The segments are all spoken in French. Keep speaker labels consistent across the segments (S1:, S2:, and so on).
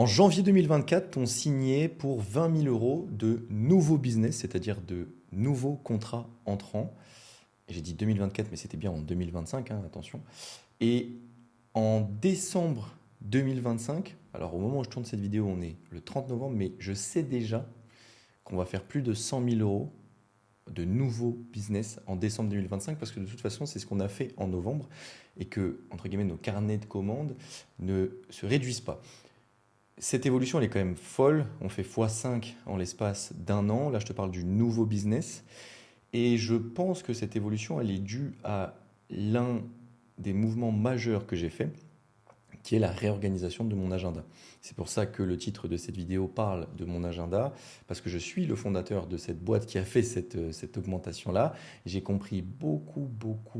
S1: En janvier 2024, on signait pour 20 000 euros de nouveaux business, c'est-à-dire de nouveaux contrats entrants. J'ai dit 2024, mais c'était bien en 2025, hein, attention. Et en décembre 2025, alors au moment où je tourne cette vidéo, on est le 30 novembre, mais je sais déjà qu'on va faire plus de 100 000 euros de nouveaux business en décembre 2025 parce que de toute façon, c'est ce qu'on a fait en novembre et que, entre guillemets, nos carnets de commandes ne se réduisent pas. Cette évolution, elle est quand même folle. On fait x5 en l'espace d'un an. Là, je te parle du nouveau business. Et je pense que cette évolution, elle est due à l'un des mouvements majeurs que j'ai fait, qui est la réorganisation de mon agenda. C'est pour ça que le titre de cette vidéo parle de mon agenda, parce que je suis le fondateur de cette boîte qui a fait cette augmentation-là. J'ai compris beaucoup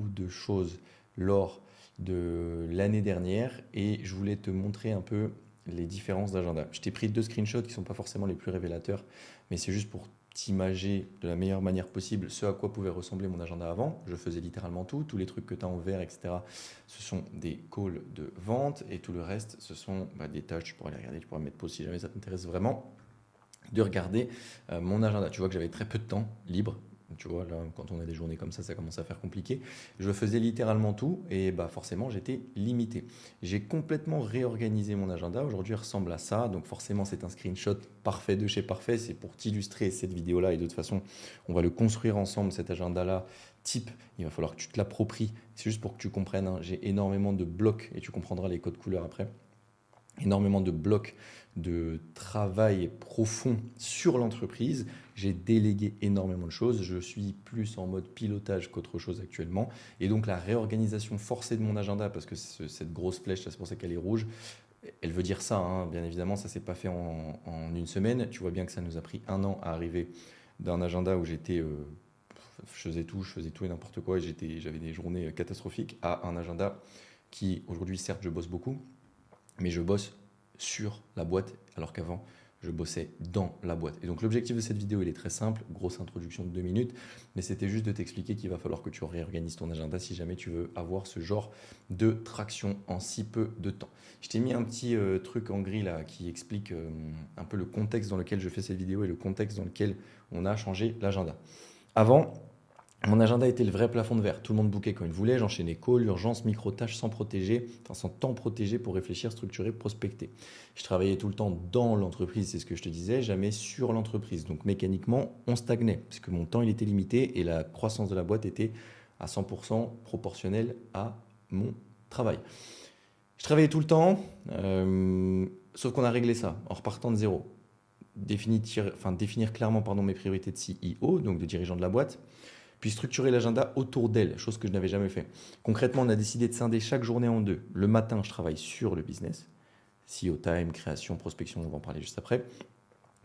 S1: de choses lors de l'année dernière et je voulais te montrer un peu les différences d'agenda. Je t'ai pris deux screenshots qui ne sont pas forcément les plus révélateurs, mais c'est juste pour t'imager de la meilleure manière possible ce à quoi pouvait ressembler mon agenda avant. Je faisais littéralement tout, tous les trucs que tu as en vert, etc. Ce sont des calls de vente et tout le reste, ce sont des tâches. Tu pourrais les regarder, tu pourrais mettre pause si jamais ça t'intéresse vraiment de regarder mon agenda. Tu vois que j'avais très peu de temps libre. Tu vois, là, quand on a des journées comme ça commence à faire compliqué. Je faisais littéralement tout et forcément, j'étais limité. J'ai complètement réorganisé mon agenda. Aujourd'hui, il ressemble à ça. Donc, forcément, c'est un screenshot parfait de chez parfait. C'est pour t'illustrer cette vidéo-là. Et de toute façon, on va le construire ensemble, cet agenda-là. Type, il va falloir que tu te l'appropries. C'est juste pour que tu comprennes, hein. J'ai énormément de blocs et tu comprendras les codes couleurs après. Énormément de blocs de travail profond sur l'entreprise. J'ai délégué énormément de choses. Je suis plus en mode pilotage qu'autre chose actuellement. Et donc la réorganisation forcée de mon agenda, parce que cette grosse flèche, c'est pour ça qu'elle est rouge, elle veut dire ça, hein. Bien évidemment, ça ne s'est pas fait en une semaine. Tu vois bien que ça nous a pris un an à arriver d'un agenda où je faisais tout et n'importe quoi, et j'avais des journées catastrophiques, à un agenda qui, aujourd'hui, certes, je bosse beaucoup, mais je bosse sur la boîte, alors qu'avant, je bossais dans la boîte. Et donc l'objectif de cette vidéo, il est très simple, grosse introduction de 2 minutes, mais c'était juste de t'expliquer qu'il va falloir que tu réorganises ton agenda si jamais tu veux avoir ce genre de traction en si peu de temps. Je t'ai mis un petit truc en gris là qui explique un peu le contexte dans lequel je fais cette vidéo et le contexte dans lequel on a changé l'agenda. Avant, mon agenda était le vrai plafond de verre. Tout le monde bookait quand il voulait. J'enchaînais call, urgence, micro-tâches sans temps protégé pour réfléchir, structurer, prospecter. Je travaillais tout le temps dans l'entreprise, c'est ce que je te disais, jamais sur l'entreprise. Donc mécaniquement, on stagnait parce que mon temps il était limité et la croissance de la boîte était à 100% proportionnelle à mon travail. Je travaillais tout le temps, sauf qu'on a réglé ça en repartant de zéro. Définir clairement mes priorités de CEO, donc de dirigeant de la boîte, puis structurer l'agenda autour d'elle, chose que je n'avais jamais fait. Concrètement, on a décidé de scinder chaque journée en deux. Le matin, je travaille sur le business, CEO time, création, prospection, on va en parler juste après.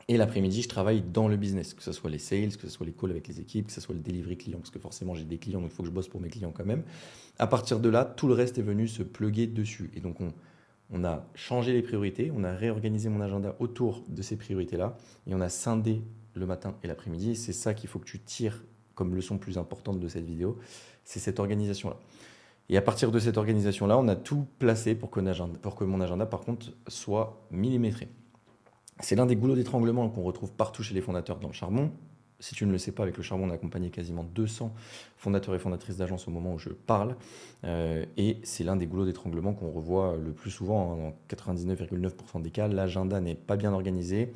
S1: Et l'après-midi, je travaille dans le business, que ce soit les sales, que ce soit les calls avec les équipes, que ce soit le delivery client, parce que forcément j'ai des clients, donc il faut que je bosse pour mes clients quand même. À partir de là, tout le reste est venu se plugger dessus. Et donc on a changé les priorités, on a réorganisé mon agenda autour de ces priorités-là, et on a scindé le matin et l'après-midi. Et c'est ça qu'il faut que tu tires comme leçon plus importante de cette vidéo, c'est cette organisation-là. Et à partir de cette organisation-là, on a tout placé pour que mon agenda, par contre, soit millimétré. C'est l'un des goulots d'étranglement qu'on retrouve partout chez les fondateurs dans le charbon. Si tu ne le sais pas, avec le charbon, on a accompagné quasiment 200 fondateurs et fondatrices d'agences au moment où je parle. Et c'est l'un des goulots d'étranglement qu'on revoit le plus souvent, hein, dans 99,9% des cas. L'agenda n'est pas bien organisé,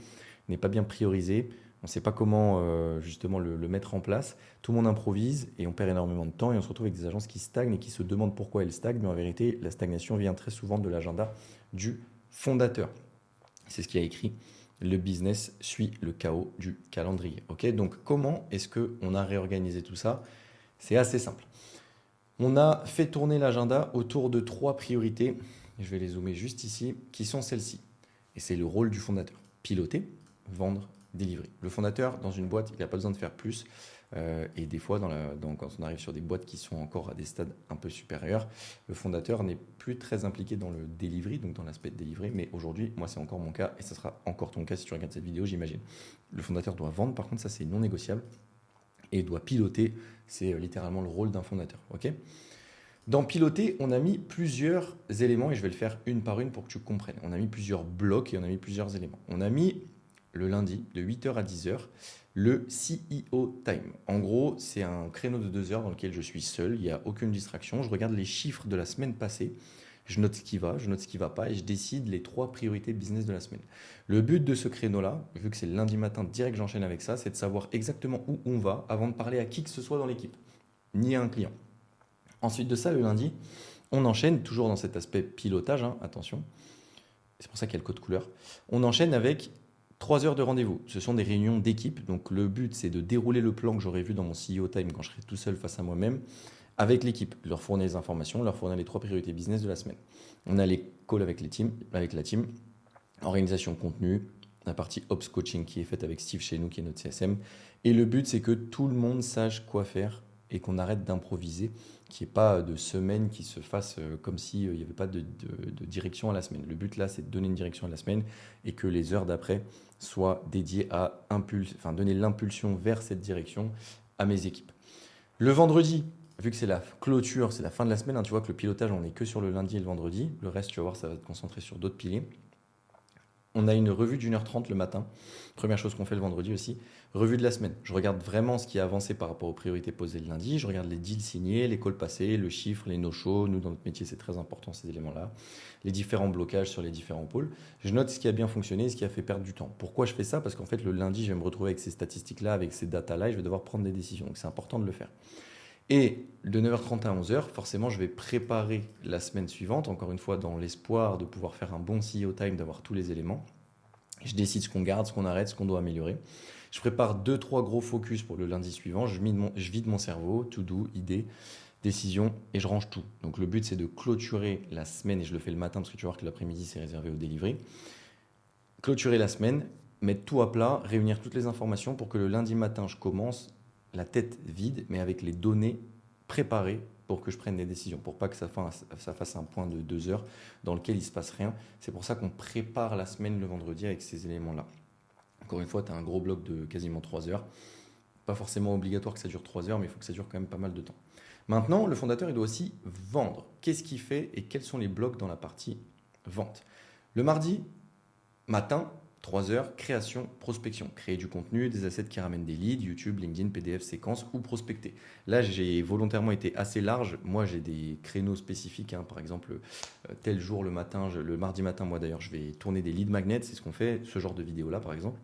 S1: n'est pas bien priorisé. On ne sait pas comment justement le mettre en place. Tout le monde improvise et on perd énormément de temps et on se retrouve avec des agences qui stagnent et qui se demandent pourquoi elles stagnent. Mais en vérité, la stagnation vient très souvent de l'agenda du fondateur. C'est ce qui a écrit. Le business suit le chaos du calendrier. Okay, donc comment est-ce qu'on a réorganisé tout ça? C'est assez simple. On a fait tourner l'agenda autour de 3 priorités. Je vais les zoomer juste ici, qui sont celles-ci. Et c'est le rôle du fondateur. Piloter, vendre, délivrer. Le fondateur, dans une boîte, il n'a pas besoin de faire plus. Et des fois, quand on arrive sur des boîtes qui sont encore à des stades un peu supérieurs, le fondateur n'est plus très impliqué dans le delivery, donc dans l'aspect de délivrer. Mais aujourd'hui, moi, c'est encore mon cas et ça sera encore ton cas si tu regardes cette vidéo, j'imagine. Le fondateur doit vendre, par contre, ça, c'est non négociable. Et doit piloter, c'est littéralement le rôle d'un fondateur. Okay, Dans piloter, on a mis plusieurs éléments et je vais le faire une par une pour que tu comprennes. On a mis plusieurs blocs et on a mis plusieurs éléments. On a mis le lundi de 8h à 10h le CEO Time. En gros, c'est un créneau de 2 heures dans lequel je suis seul, il n'y a aucune distraction. Je regarde les chiffres de la semaine passée, je note ce qui va, je note ce qui ne va pas et je décide les 3 priorités business de la semaine. Le but de ce créneau-là, vu que c'est le lundi matin, direct j'enchaîne avec ça, c'est de savoir exactement où on va avant de parler à qui que ce soit dans l'équipe, ni à un client. Ensuite de ça, le lundi, on enchaîne, toujours dans cet aspect pilotage, hein, attention, c'est pour ça qu'il y a le code couleur, on enchaîne avec 3 heures de rendez-vous. Ce sont des réunions d'équipe, donc le but c'est de dérouler le plan que j'aurais vu dans mon CEO Time quand je serai tout seul face à moi-même, avec l'équipe, leur fournir les informations, leur fournir les 3 priorités business de la semaine. On a les calls avec la team, organisation contenu, la partie Ops Coaching qui est faite avec Steve chez nous, qui est notre CSM. Et le but, c'est que tout le monde sache quoi faire et qu'on arrête d'improviser, qu'il n'y ait pas de semaine qui se fasse comme s'il n'y avait pas de direction à la semaine. Le but là, c'est de donner une direction à la semaine et que les heures d'après soient dédiées à donner l'impulsion vers cette direction à mes équipes. Le vendredi, vu que c'est la clôture, c'est la fin de la semaine, hein, tu vois que le pilotage, on n'est que sur le lundi et le vendredi. Le reste, tu vas voir, ça va te concentrer sur d'autres piliers. On a une revue d'1h30 le matin. Première chose qu'on fait le vendredi aussi. Revue de la semaine. Je regarde vraiment ce qui a avancé par rapport aux priorités posées le lundi. Je regarde les deals signés, les calls passés, le chiffre, les no-shows. Nous, dans notre métier, c'est très important ces éléments-là. Les différents blocages sur les différents pôles. Je note ce qui a bien fonctionné et ce qui a fait perdre du temps. Pourquoi je fais ça? Parce qu'en fait, le lundi, je vais me retrouver avec ces statistiques-là, avec ces datas-là et je vais devoir prendre des décisions. Donc, c'est important de le faire. Et de 9h30 à 11h, forcément, je vais préparer la semaine suivante, encore une fois, dans l'espoir de pouvoir faire un bon CEO Time, d'avoir tous les éléments. Je décide ce qu'on garde, ce qu'on arrête, ce qu'on doit améliorer. Je prépare 2-3 gros focus pour le lundi suivant. Je vide mon cerveau, to-do, idées, décisions, et je range tout. Donc le but, c'est de clôturer la semaine, et je le fais le matin, parce que tu vas voir que l'après-midi, c'est réservé au delivery. Clôturer la semaine, mettre tout à plat, réunir toutes les informations pour que le lundi matin, je commence la tête vide, mais avec les données préparées pour que je prenne des décisions, pour pas que ça fasse un point de 2 heures dans lequel il ne se passe rien. C'est pour ça qu'on prépare la semaine le vendredi avec ces éléments-là. Encore une fois, tu as un gros bloc de quasiment 3 heures. Pas forcément obligatoire que ça dure 3 heures, mais il faut que ça dure quand même pas mal de temps. Maintenant, le fondateur, il doit aussi vendre. Qu'est-ce qu'il fait et quels sont les blocs dans la partie vente? Le mardi matin, 3 heures, création, prospection. Créer du contenu, des assets qui ramènent des leads, YouTube, LinkedIn, PDF, séquences ou prospecter. Là, j'ai volontairement été assez large. Moi, j'ai des créneaux spécifiques. Hein. Par exemple, tel jour le matin, le mardi matin, moi d'ailleurs, je vais tourner des lead magnets. C'est ce qu'on fait, ce genre de vidéo-là, par exemple.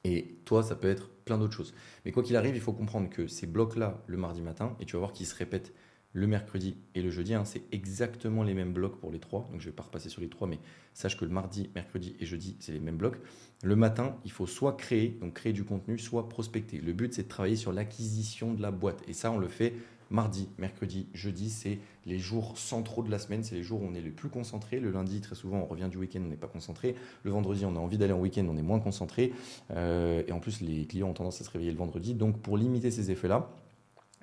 S1: Et toi, ça peut être plein d'autres choses. Mais quoi qu'il arrive, il faut comprendre que ces blocs-là, le mardi matin, et tu vas voir qu'ils se répètent le mercredi et le jeudi, hein, c'est exactement les mêmes blocs pour les 3. Donc, je ne vais pas repasser sur les 3, mais sache que le mardi, mercredi et jeudi, c'est les mêmes blocs. Le matin, il faut soit créer, donc créer du contenu, soit prospecter. Le but, c'est de travailler sur l'acquisition de la boîte. Et ça, on le fait mardi, mercredi, jeudi. C'est les jours centraux de la semaine. C'est les jours où on est le plus concentré. Le lundi, très souvent, on revient du week-end, on n'est pas concentré. Le vendredi, on a envie d'aller en week-end, on est moins concentré. Et en plus, les clients ont tendance à se réveiller le vendredi. Donc, pour limiter ces effets-là,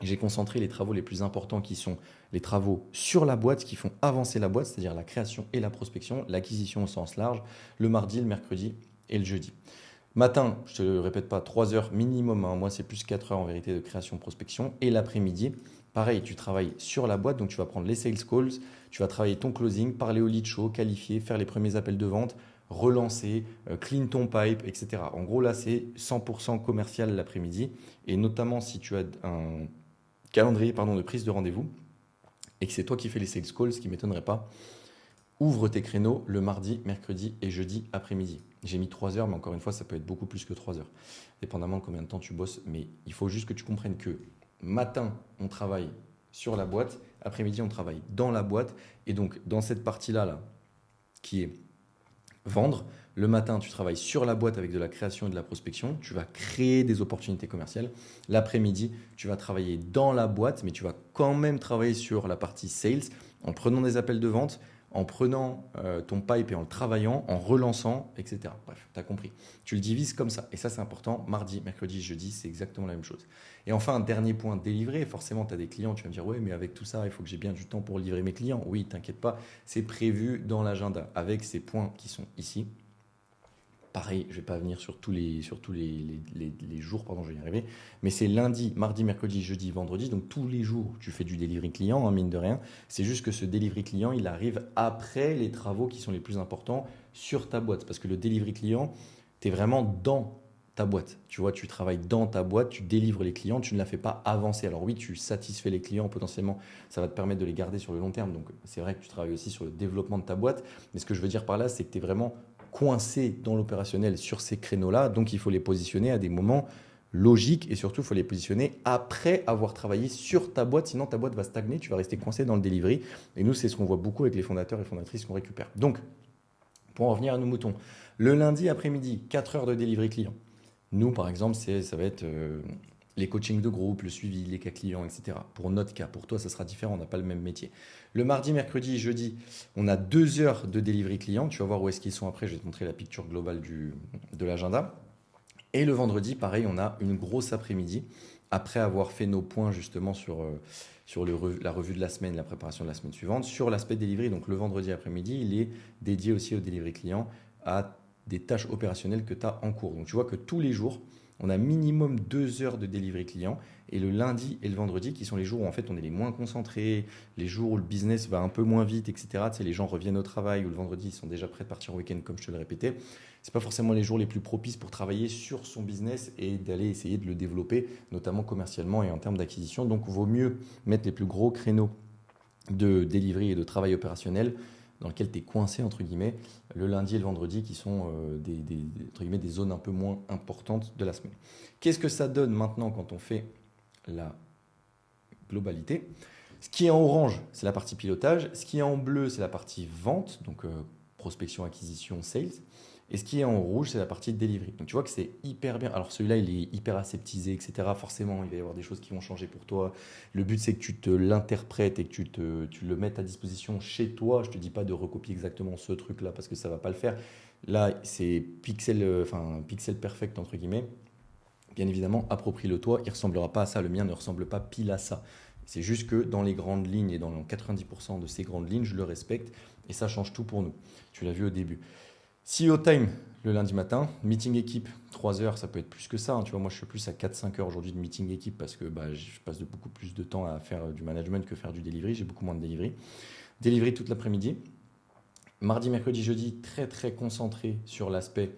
S1: j'ai concentré les travaux les plus importants qui sont les travaux sur la boîte, qui font avancer la boîte, c'est-à-dire la création et la prospection, l'acquisition au sens large, le mardi, le mercredi et le jeudi. Matin, je ne te le répète pas, 3 heures minimum, hein, moi c'est plus 4 heures en vérité de création, prospection. Et l'après-midi, pareil, tu travailles sur la boîte, donc tu vas prendre les sales calls, tu vas travailler ton closing, parler au lead show, qualifier, faire les premiers appels de vente, relancer, clean ton pipe, etc. En gros, là, c'est 100% commercial l'après-midi. Et notamment si tu as un calendrier de prise de rendez-vous et que c'est toi qui fais les sales calls, ce qui ne m'étonnerait pas, ouvre tes créneaux le mardi, mercredi et jeudi après-midi. J'ai mis 3 heures, mais encore une fois, ça peut être beaucoup plus que 3 heures, dépendamment de combien de temps tu bosses. Mais il faut juste que tu comprennes que matin, on travaille sur la boîte, après-midi, on travaille dans la boîte. Et donc, dans cette partie-là, qui est vendre, le matin, tu travailles sur la boîte avec de la création et de la prospection. Tu vas créer des opportunités commerciales. L'après-midi, tu vas travailler dans la boîte, mais tu vas quand même travailler sur la partie sales en prenant des appels de vente, en prenant ton pipe et en le travaillant, en relançant, etc. Bref, tu as compris. Tu le divises comme ça. Et ça, c'est important. Mardi, mercredi, jeudi, c'est exactement la même chose. Et enfin, un dernier point, délivrer. Forcément, tu as des clients, tu vas me dire, ouais, mais avec tout ça, il faut que j'ai bien du temps pour livrer mes clients. Oui, t'inquiète pas, c'est prévu dans l'agenda avec ces points qui sont ici. Pareil, je ne vais pas venir sur tous les jours, pardon, je vais y arriver. Mais c'est lundi, mardi, mercredi, jeudi, vendredi. Donc tous les jours, tu fais du delivery client, hein, mine de rien. C'est juste que ce delivery client, il arrive après les travaux qui sont les plus importants sur ta boîte. Parce que le delivery client, tu es vraiment dans ta boîte. Tu vois, tu travailles dans ta boîte, tu délivres les clients, tu ne la fais pas avancer. Alors oui, tu satisfais les clients potentiellement, ça va te permettre de les garder sur le long terme. Donc c'est vrai que tu travailles aussi sur le développement de ta boîte. Mais ce que je veux dire par là, c'est que tu es vraiment coincé dans l'opérationnel sur ces créneaux-là. Donc il faut les positionner à des moments logiques et surtout, il faut les positionner après avoir travaillé sur ta boîte. Sinon, ta boîte va stagner, tu vas rester coincé dans le delivery. Et nous, c'est ce qu'on voit beaucoup avec les fondateurs et fondatrices qu'on récupère. Donc, pour en revenir à nos moutons, le lundi après-midi, 4 heures de delivery client. Nous, par exemple, ça va être les coachings de groupe, le suivi, les cas clients, etc. Pour notre cas, pour toi, ça sera différent, on n'a pas le même métier. Le mardi, mercredi, jeudi, on a 2 heures de delivery client. Tu vas voir où est-ce qu'ils sont après, je vais te montrer la picture globale de l'agenda. Et le vendredi, pareil, on a une grosse après-midi. Après avoir fait nos points justement sur la revue de la semaine, la préparation de la semaine suivante, sur l'aspect delivery. Donc le vendredi après-midi, il est dédié aussi au delivery client, à des tâches opérationnelles que tu as en cours. Donc tu vois que tous les jours, on a minimum 2 heures de delivery client. Et le lundi et le vendredi, qui sont les jours où en fait on est les moins concentrés, les jours où le business va un peu moins vite, etc. Tu sais, les gens reviennent au travail, ou le vendredi, ils sont déjà prêts de partir en week-end, comme je te le répétais. C'est pas forcément les jours les plus propices pour travailler sur son business et d'aller essayer de le développer, notamment commercialement et en termes d'acquisition. Donc, il vaut mieux mettre les plus gros créneaux de delivery et de travail opérationnel dans lequel tu es coincé, entre guillemets, le lundi et le vendredi, qui sont entre guillemets, des zones un peu moins importantes de la semaine. Qu'est-ce que ça donne maintenant quand on fait la globalité? Ce qui est en orange, c'est la partie pilotage. Ce qui est en bleu, c'est la partie vente, donc prospection, acquisition, sales. Et ce qui est en rouge, c'est la partie delivery. Donc tu vois que c'est hyper bien. Alors celui-là, il est hyper aseptisé, etc. Forcément, il va y avoir des choses qui vont changer pour toi. Le but, c'est que tu te l'interprètes et que tu le mettes à disposition chez toi. Je ne te dis pas de recopier exactement ce truc-là parce que ça ne va pas le faire. Là, c'est pixel perfect, entre guillemets. Bien évidemment, approprie-le toi. Il ne ressemblera pas à ça. Le mien ne ressemble pas pile à ça. C'est juste que dans les grandes lignes et dans 90% de ces grandes lignes, je le respecte et ça change tout pour nous. Tu l'as vu au début. CEO time le lundi matin, meeting équipe, 3 heures, ça peut être plus que ça, hein. Tu vois, moi je suis plus à 4-5 heures aujourd'hui de meeting équipe parce que je passe beaucoup plus de temps à faire du management que faire du delivery, j'ai beaucoup moins de delivery. Delivery toute l'après-midi. Mardi, mercredi, jeudi, très très concentré sur l'aspect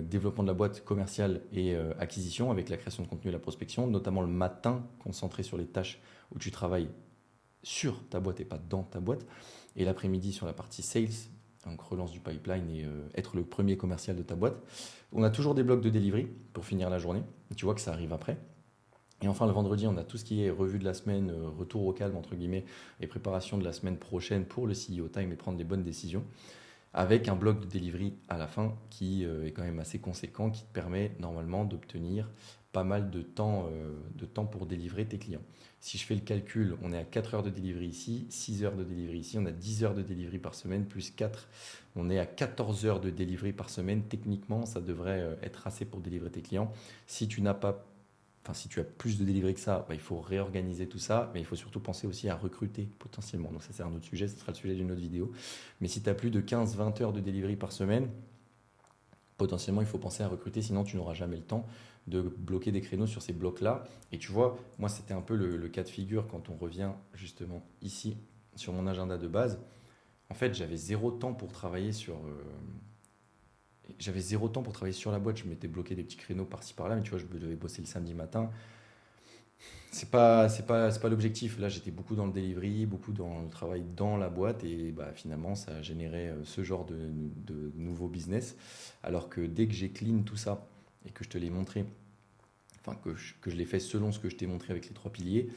S1: développement de la boîte commerciale et acquisition avec la création de contenu et la prospection, notamment le matin, concentré sur les tâches où tu travailles sur ta boîte et pas dans ta boîte, et l'après-midi sur la partie sales, donc relance du pipeline et être le premier commercial de ta boîte. On a toujours des blocs de delivery pour finir la journée, tu vois que ça arrive après. Et enfin, le vendredi, on a tout ce qui est revue de la semaine, retour au calme, entre guillemets, et préparation de la semaine prochaine pour le CEO Time et prendre les bonnes décisions, avec un bloc de delivery à la fin qui est quand même assez conséquent, qui te permet normalement d'obtenir pas mal de temps pour délivrer tes clients. Si je fais le calcul, on est à 4 heures de delivery ici, 6 heures de delivery ici, on a 10 heures de delivery par semaine, plus 4, on est à 14 heures de delivery par semaine. Techniquement, ça devrait être assez pour délivrer tes clients. Si tu as plus de delivery que ça, il faut réorganiser tout ça, mais il faut surtout penser aussi à recruter potentiellement. Donc ça, c'est un autre sujet, ce sera le sujet d'une autre vidéo. Mais si tu as plus de 15-20 heures de delivery par semaine, potentiellement, il faut penser à recruter, sinon tu n'auras jamais le temps de bloquer des créneaux sur ces blocs-là. Et tu vois, moi, c'était un peu le cas de figure quand on revient justement ici sur mon agenda de base. En fait, j'avais zéro temps pour travailler sur la boîte. Je m'étais bloqué des petits créneaux par-ci par-là, mais tu vois, je devais bosser le samedi matin. C'est pas l'objectif. Là, j'étais beaucoup dans le delivery, beaucoup dans le travail dans la boîte et finalement, ça a généré ce genre de nouveau business. Alors que dès que j'ai clean tout ça et que je te l'ai montré, enfin que je l'ai fait selon ce que je t'ai montré avec les 3 piliers,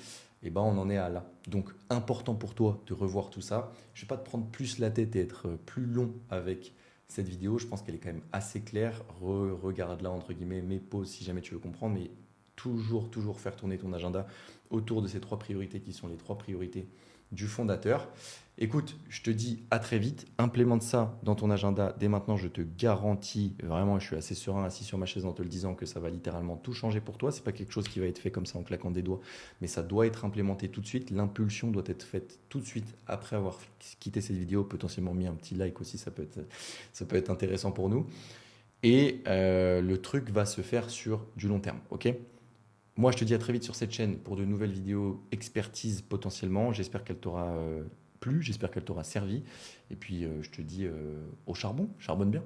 S1: on en est à là. Donc, important pour toi de revoir tout ça. Je ne vais pas te prendre plus la tête et être plus long avec cette vidéo. Je pense qu'elle est quand même assez claire. Regarde-la, entre guillemets, mets pause si jamais tu veux comprendre, mais toujours faire tourner ton agenda autour de ces 3 priorités qui sont les 3 priorités du fondateur. Écoute, je te dis à très vite, implémente ça dans ton agenda dès maintenant, je te garantis, vraiment je suis assez serein assis sur ma chaise en te le disant que ça va littéralement tout changer pour toi. C'est pas quelque chose qui va être fait comme ça en claquant des doigts, mais ça doit être implémenté tout de suite, l'impulsion doit être faite tout de suite après avoir quitté cette vidéo, potentiellement mis un petit like aussi, ça peut être intéressant pour nous. Et le truc va se faire sur du long terme. Ok? Moi, je te dis à très vite sur cette chaîne pour de nouvelles vidéos expertise potentiellement. J'espère qu'elle t'aura plu, j'espère qu'elle t'aura servi. Et puis, je te dis au charbon, charbonne bien.